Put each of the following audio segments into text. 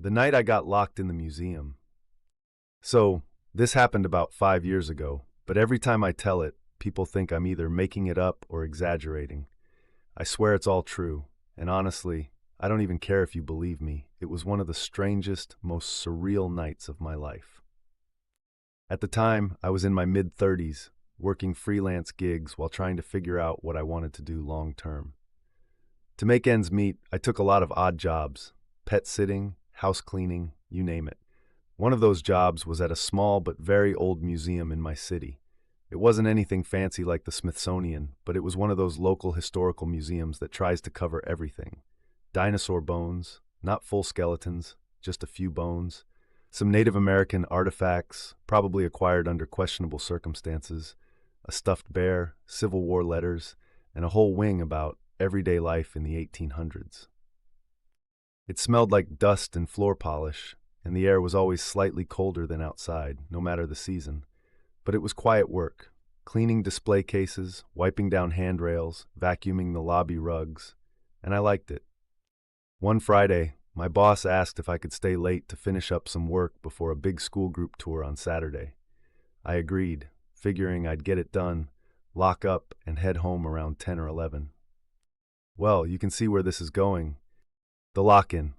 The night I got locked in the museum. So, this happened about 5 years ago, but every time I tell it, people think I'm either making it up or exaggerating. I swear it's all true, and honestly, I don't even care if you believe me. It was one of the strangest, most surreal nights of my life. At the time, I was in my mid-30s, working freelance gigs while trying to figure out what I wanted to do long term. To make ends meet, I took a lot of odd jobs: pet sitting, house cleaning, you name it. One of those jobs was at a small but very old museum in my city. It wasn't anything fancy like the Smithsonian, but it was one of those local historical museums that tries to cover everything. Dinosaur bones, not full skeletons, just a few bones. Some Native American artifacts, probably acquired under questionable circumstances. A stuffed bear, Civil War letters, and a whole wing about everyday life in the 1800s. It smelled like dust and floor polish, and the air was always slightly colder than outside, no matter the season. But it was quiet work, cleaning display cases, wiping down handrails, vacuuming the lobby rugs, and I liked it. One Friday, my boss asked if I could stay late to finish up some work before a big school group tour on Saturday. I agreed, figuring I'd get it done, lock up, and head home around 10 or 11. Well, you can see where this is going. The lock-in.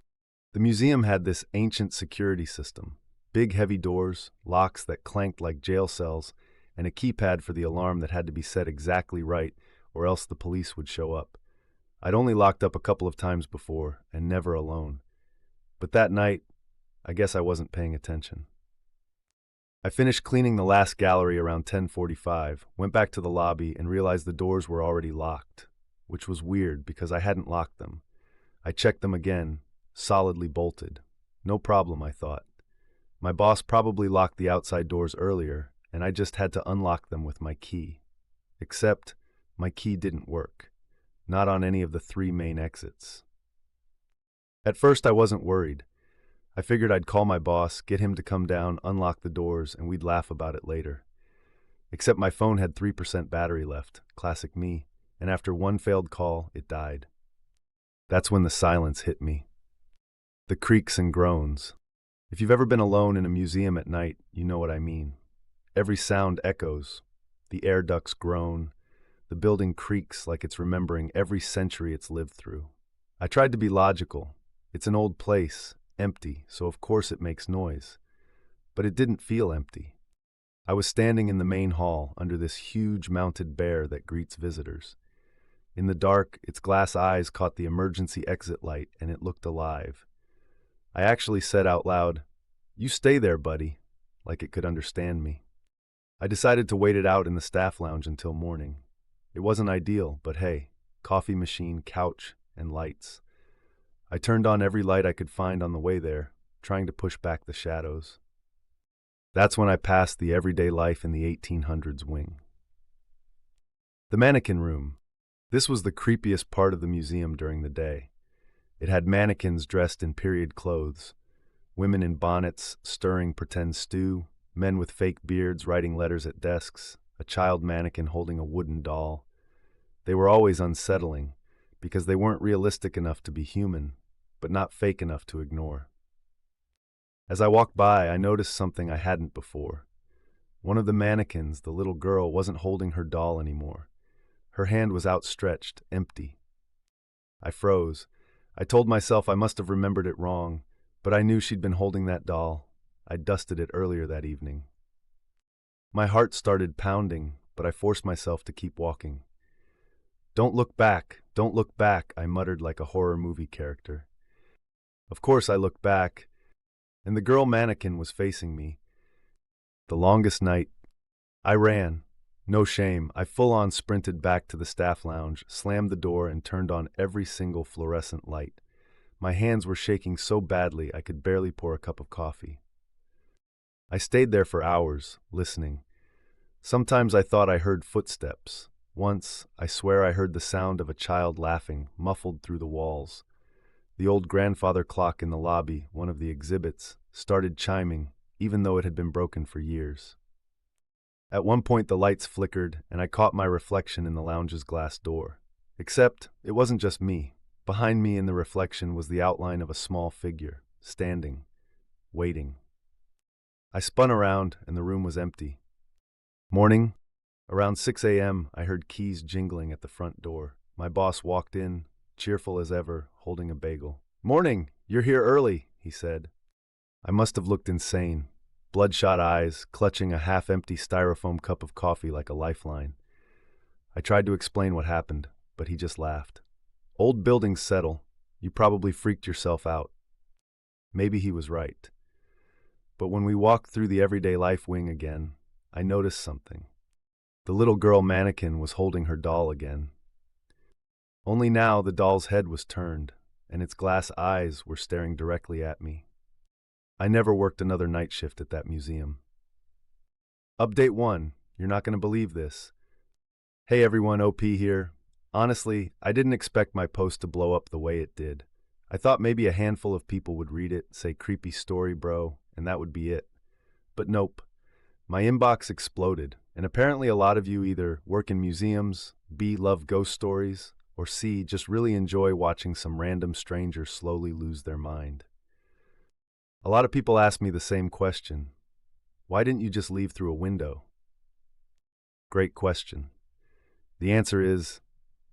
The museum had this ancient security system: big heavy doors, locks that clanked like jail cells, and a keypad for the alarm that had to be set exactly right, or else the police would show up. I'd only locked up a couple of times before, and never alone. But that night, I guess I wasn't paying attention. I finished cleaning the last gallery around 10:45, went back to the lobby, and realized the doors were already locked, which was weird because I hadn't locked them. I checked them again, solidly bolted. No problem, I thought. My boss probably locked the outside doors earlier, and I just had to unlock them with my key. Except, my key didn't work. Not on any of the 3 main exits. At first, I wasn't worried. I figured I'd call my boss, get him to come down, unlock the doors, and we'd laugh about it later. Except my phone had 3% battery left, classic me, and after one failed call, it died. That's when the silence hit me. The creaks and groans. If you've ever been alone in a museum at night, you know what I mean. Every sound echoes. The air ducts groan. The building creaks like it's remembering every century it's lived through. I tried to be logical. It's an old place, empty, so of course it makes noise. But it didn't feel empty. I was standing in the main hall under this huge mounted bear that greets visitors. In the dark, its glass eyes caught the emergency exit light, and it looked alive. I actually said out loud, "You stay there, buddy," like it could understand me. I decided to wait it out in the staff lounge until morning. It wasn't ideal, but hey, coffee machine, couch, and lights. I turned on every light I could find on the way there, trying to push back the shadows. That's when I passed the everyday life in the 1800s wing. The Mannequin Room. This was the creepiest part of the museum during the day. It had mannequins dressed in period clothes, women in bonnets stirring pretend stew, men with fake beards writing letters at desks, a child mannequin holding a wooden doll. They were always unsettling, because they weren't realistic enough to be human, but not fake enough to ignore. As I walked by, I noticed something I hadn't before. One of the mannequins, the little girl, wasn't holding her doll anymore. Her hand was outstretched, empty. I froze. I told myself I must have remembered it wrong, but I knew she'd been holding that doll. I'd dusted it earlier that evening. My heart started pounding, but I forced myself to keep walking. Don't look back, I muttered like a horror movie character. Of course I looked back, and the girl mannequin was facing me. The longest night. I ran. No shame, I full-on sprinted back to the staff lounge, slammed the door, and turned on every single fluorescent light. My hands were shaking so badly I could barely pour a cup of coffee. I stayed there for hours, listening. Sometimes I thought I heard footsteps. Once, I swear I heard the sound of a child laughing, muffled through the walls. The old grandfather clock in the lobby, one of the exhibits, started chiming, even though it had been broken for years. At one point the lights flickered, and I caught my reflection in the lounge's glass door. Except, it wasn't just me. Behind me in the reflection was the outline of a small figure, standing, waiting. I spun around, and the room was empty. Morning. Around 6 a.m., I heard keys jingling at the front door. My boss walked in, cheerful as ever, holding a bagel. "Morning! You're here early," he said. I must have looked insane. Bloodshot eyes, clutching a half-empty styrofoam cup of coffee like a lifeline. I tried to explain what happened, but he just laughed. "Old buildings settle. You probably freaked yourself out." Maybe he was right. But when we walked through the everyday life wing again, I noticed something. The little girl mannequin was holding her doll again. Only now the doll's head was turned, and its glass eyes were staring directly at me. I never worked another night shift at that museum. Update 1. You're not going to believe this. Hey everyone, OP here. Honestly, I didn't expect my post to blow up the way it did. I thought maybe a handful of people would read it, say creepy story bro, and that would be it. But nope. My inbox exploded, and apparently a lot of you either work in museums, B, love ghost stories, or C, just really enjoy watching some random stranger slowly lose their mind. A lot of people ask me the same question. Why didn't you just leave through a window? Great question. The answer is,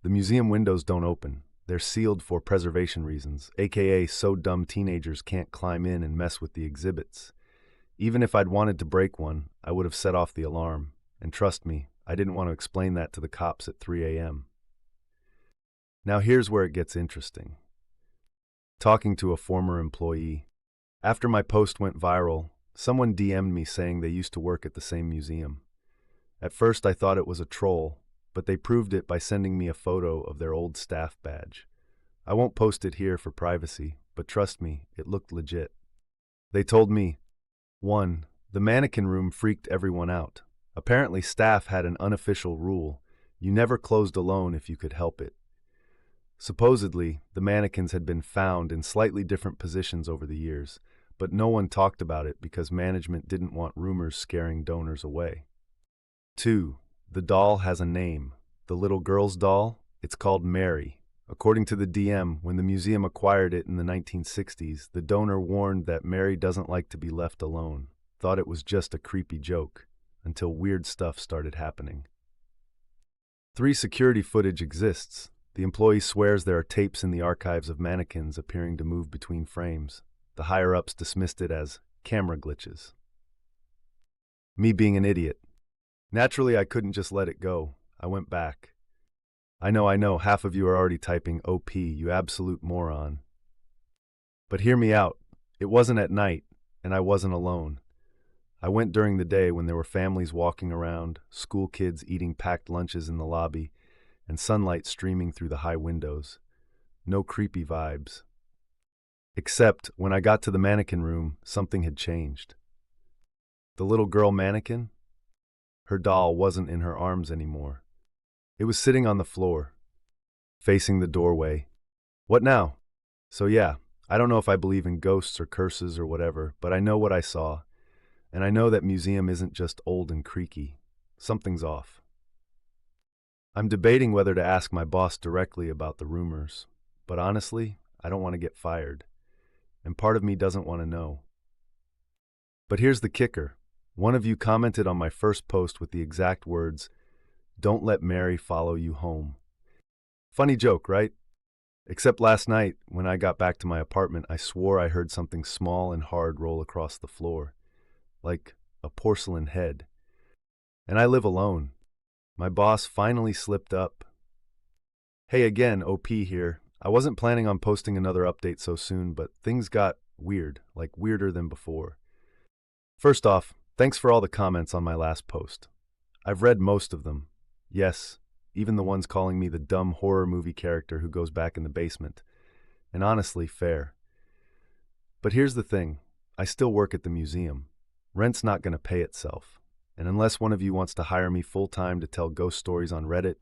the museum windows don't open. They're sealed for preservation reasons, aka so dumb teenagers can't climb in and mess with the exhibits. Even if I'd wanted to break one, I would have set off the alarm. And trust me, I didn't want to explain that to the cops at 3 a.m. Now here's where it gets interesting. Talking to a former employee. After my post went viral, someone DM'd me saying they used to work at the same museum. At first I thought it was a troll, but they proved it by sending me a photo of their old staff badge. I won't post it here for privacy, but trust me, it looked legit. They told me, 1. The Mannequin Room freaked everyone out. Apparently staff had an unofficial rule. You never closed alone if you could help it. Supposedly, the mannequins had been found in slightly different positions over the years, but no one talked about it because management didn't want rumors scaring donors away. 2. The doll has a name. The little girl's doll? It's called Mary. According to the DM, when the museum acquired it in the 1960s, the donor warned that Mary doesn't like to be left alone, thought it was just a creepy joke, until weird stuff started happening. 3. Security footage exists. The employee swears there are tapes in the archives of mannequins appearing to move between frames. The higher-ups dismissed it as camera glitches. Me being an idiot. Naturally, I couldn't just let it go. I went back. I know, half of you are already typing OP, you absolute moron. But hear me out. It wasn't at night, and I wasn't alone. I went during the day when there were families walking around, school kids eating packed lunches in the lobby, and sunlight streaming through the high windows. No creepy vibes. Except, when I got to the mannequin room, something had changed. The little girl mannequin? Her doll wasn't in her arms anymore. It was sitting on the floor, facing the doorway. What now? So yeah, I don't know if I believe in ghosts or curses or whatever, but I know what I saw. And I know that museum isn't just old and creaky. Something's off. I'm debating whether to ask my boss directly about the rumors, but honestly, I don't want to get fired. And part of me doesn't want to know. But here's the kicker. One of you commented on my first post with the exact words, "Don't let Mary follow you home." Funny joke, right? Except last night, when I got back to my apartment, I swore I heard something small and hard roll across the floor, like a porcelain head. And I live alone. My boss finally slipped up. Hey again, OP here. I wasn't planning on posting another update so soon, but things got weird, like weirder than before. First off, thanks for all the comments on my last post. I've read most of them. Yes, even the ones calling me the dumb horror movie character who goes back in the basement. And honestly, fair. But here's the thing. I still work at the museum. Rent's not going to pay itself. And unless one of you wants to hire me full-time to tell ghost stories on Reddit,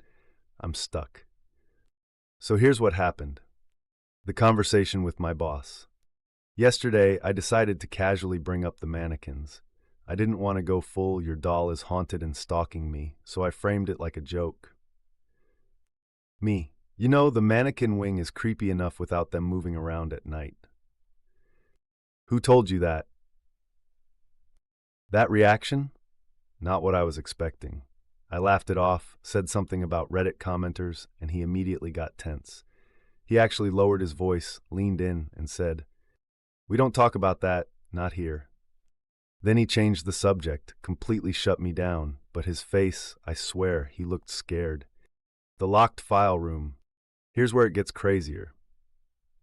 I'm stuck. So here's what happened. The conversation with my boss. Yesterday, I decided to casually bring up the mannequins. I didn't want to go full "your doll is haunted and stalking me," so I framed it like a joke. Me. You know, the mannequin wing is creepy enough without them moving around at night. Who told you that? That reaction? Not what I was expecting. I laughed it off, said something about Reddit commenters, and he immediately got tense. He actually lowered his voice, leaned in, and said, "We don't talk about that, not here." Then he changed the subject, completely shut me down, but his face, I swear, he looked scared. The locked file room. Here's where it gets crazier.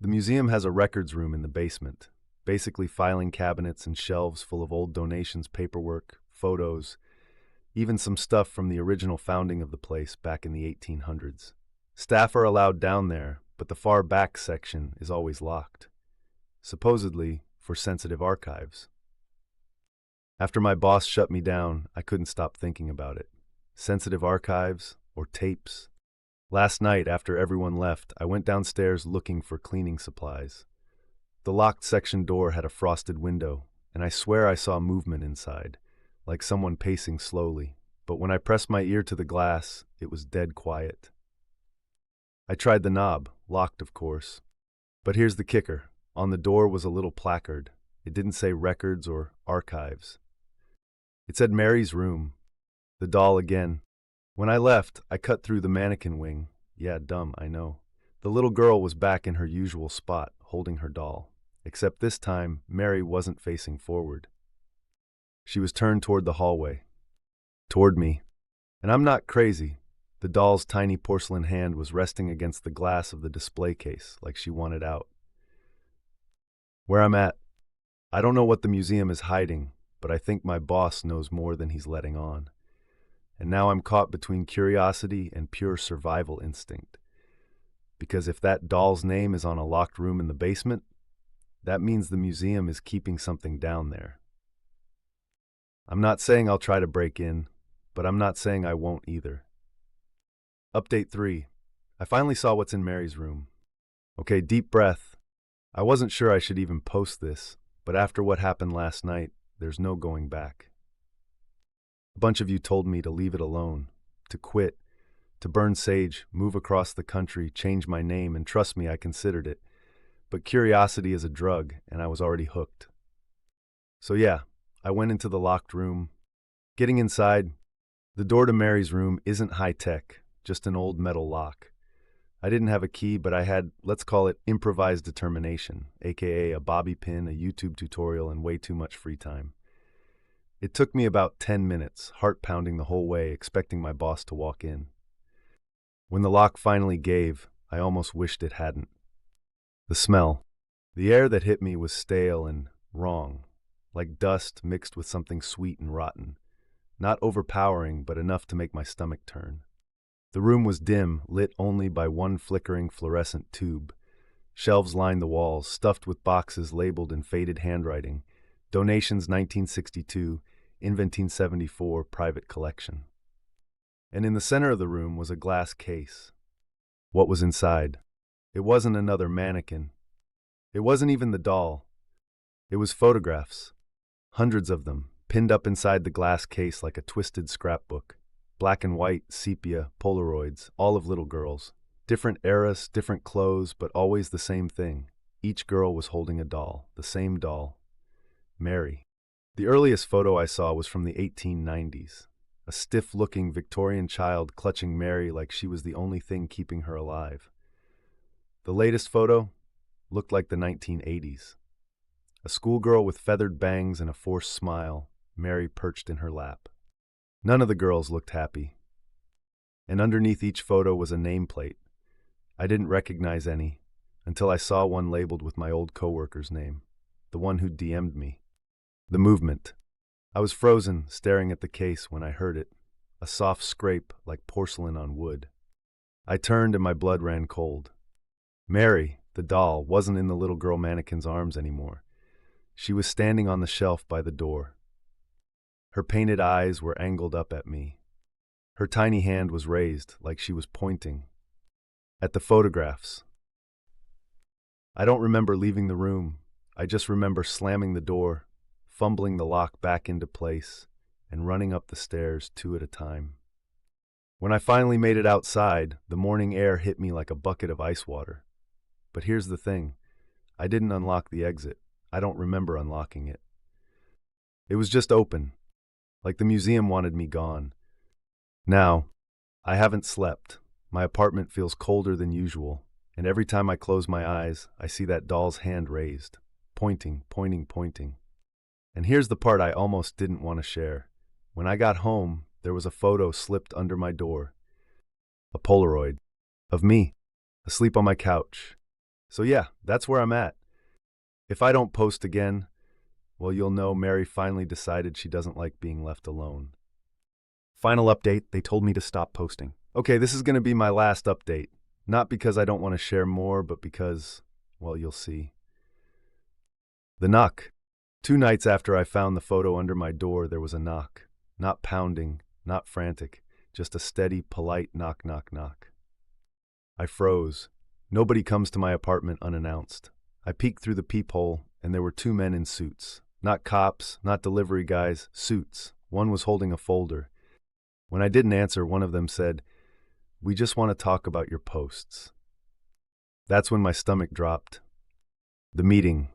The museum has a records room in the basement, basically filing cabinets and shelves full of old donations, paperwork, photos, even some stuff from the original founding of the place back in the 1800s. Staff are allowed down there, but the far back section is always locked, supposedly for sensitive archives. After my boss shut me down, I couldn't stop thinking about it. Sensitive archives or tapes. Last night, after everyone left, I went downstairs looking for cleaning supplies. The locked section door had a frosted window, and I swear I saw movement inside, like someone pacing slowly. But when I pressed my ear to the glass, it was dead quiet. I tried the knob, locked of course. But here's the kicker. On the door was a little placard. It didn't say records or archives. It said Mary's room. The doll again. When I left, I cut through the mannequin wing. Yeah, dumb, I know. The little girl was back in her usual spot, holding her doll. Except this time, Mary wasn't facing forward. She was turned toward the hallway. Toward me. And I'm not crazy. The doll's tiny porcelain hand was resting against the glass of the display case, like she wanted out. Where I'm at, I don't know what the museum is hiding, but I think my boss knows more than he's letting on. And now I'm caught between curiosity and pure survival instinct. Because if that doll's name is on a locked room in the basement, that means the museum is keeping something down there. I'm not saying I'll try to break in, but I'm not saying I won't either. Update 3. I finally saw what's in Mary's room. Okay, deep breath. I wasn't sure I should even post this, but after what happened last night, there's no going back. A bunch of you told me to leave it alone, to quit, to burn sage, move across the country, change my name, and trust me, I considered it. But curiosity is a drug, and I was already hooked. So yeah, I went into the locked room. Getting inside, the door to Mary's room isn't high-tech, just an old metal lock. I didn't have a key, but I had, let's call it, improvised determination, aka a bobby pin, a YouTube tutorial, and way too much free time. It took me about 10 minutes, heart pounding the whole way, expecting my boss to walk in. When the lock finally gave, I almost wished it hadn't. The smell. The air that hit me was stale and wrong, like dust mixed with something sweet and rotten. Not overpowering, but enough to make my stomach turn. The room was dim, lit only by one flickering fluorescent tube. Shelves lined the walls, stuffed with boxes labeled in faded handwriting. Donations 1962, Inventing 74, private collection. And in the center of the room was a glass case. What was inside? It wasn't another mannequin. It wasn't even the doll. It was photographs. Hundreds of them, pinned up inside the glass case like a twisted scrapbook. Black and white, sepia, Polaroids, all of little girls. Different eras, different clothes, but always the same thing. Each girl was holding a doll, the same doll. Mary. The earliest photo I saw was from the 1890s. A stiff-looking Victorian child clutching Mary like she was the only thing keeping her alive. The latest photo looked like the 1980s. A schoolgirl with feathered bangs and a forced smile, Mary perched in her lap. None of the girls looked happy. And underneath each photo was a nameplate. I didn't recognize any until I saw one labeled with my old coworker's name, the one who DM'd me. The movement. I was frozen, staring at the case when I heard it, a soft scrape like porcelain on wood. I turned and my blood ran cold. Mary, the doll, wasn't in the little girl mannequin's arms anymore. She was standing on the shelf by the door. Her painted eyes were angled up at me. Her tiny hand was raised, like she was pointing at the photographs. I don't remember leaving the room. I just remember slamming the door, fumbling the lock back into place, and running up the stairs 2 at a time. When I finally made it outside, the morning air hit me like a bucket of ice water. But here's the thing. I didn't unlock the exit. I don't remember unlocking it. It was just open, like the museum wanted me gone. Now, I haven't slept. My apartment feels colder than usual, and every time I close my eyes, I see that doll's hand raised, pointing, pointing, pointing. And here's the part I almost didn't want to share. When I got home, there was a photo slipped under my door, a Polaroid, of me, asleep on my couch. So yeah, that's where I'm at. If I don't post again, well, you'll know Mary finally decided she doesn't like being left alone. Final update, they told me to stop posting. Okay, this is going to be my last update. Not because I don't want to share more, but because, well, you'll see. The knock. 2 nights after I found the photo under my door, there was a knock. Not pounding, not frantic, just a steady, polite knock, knock, knock. I froze. Nobody comes to my apartment unannounced. I peeked through the peephole, and there were 2 men in suits. Not cops, not delivery guys, suits. One was holding a folder. When I didn't answer, one of them said, "We just want to talk about your posts." That's when my stomach dropped. The meeting.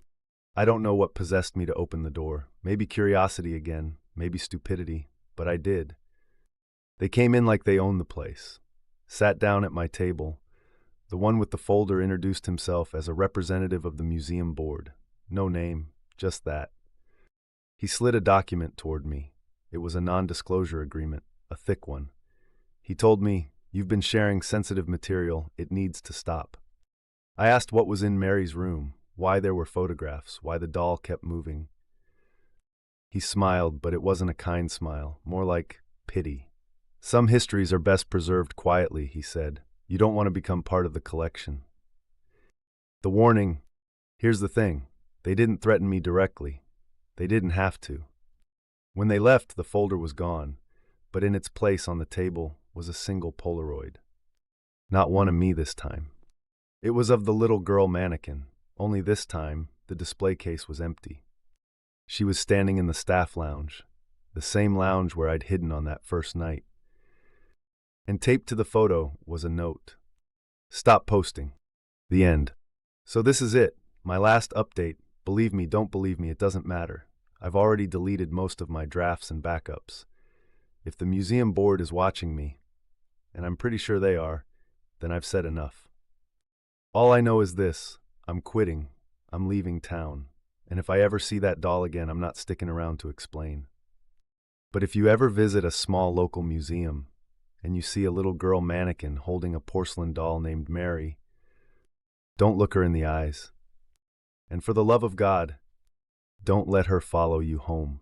I don't know what possessed me to open the door. Maybe curiosity again, maybe stupidity, but I did. They came in like they owned the place. Sat down at my table. The one with the folder introduced himself as a representative of the museum board. No name, just that. He slid a document toward me. It was a non-disclosure agreement, a thick one. He told me, "You've been sharing sensitive material. It needs to stop." I asked what was in Mary's room, why there were photographs, why the doll kept moving. He smiled, but it wasn't a kind smile, more like pity. "Some histories are best preserved quietly," he said. "You don't want to become part of the collection." The warning, here's the thing, they didn't threaten me directly. They didn't have to. When they left, the folder was gone, but in its place on the table was a single Polaroid. Not one of me this time. It was of the little girl mannequin, only this time the display case was empty. She was standing in the staff lounge, the same lounge where I'd hidden on that first night. And taped to the photo was a note. "Stop posting. The end." So this is it, my last update. Believe me, don't believe me, it doesn't matter. I've already deleted most of my drafts and backups. If the museum board is watching me, and I'm pretty sure they are, then I've said enough. All I know is this, I'm quitting, I'm leaving town, and if I ever see that doll again, I'm not sticking around to explain. But if you ever visit a small local museum, and you see a little girl mannequin holding a porcelain doll named Mary, don't look her in the eyes. And for the love of God, don't let her follow you home.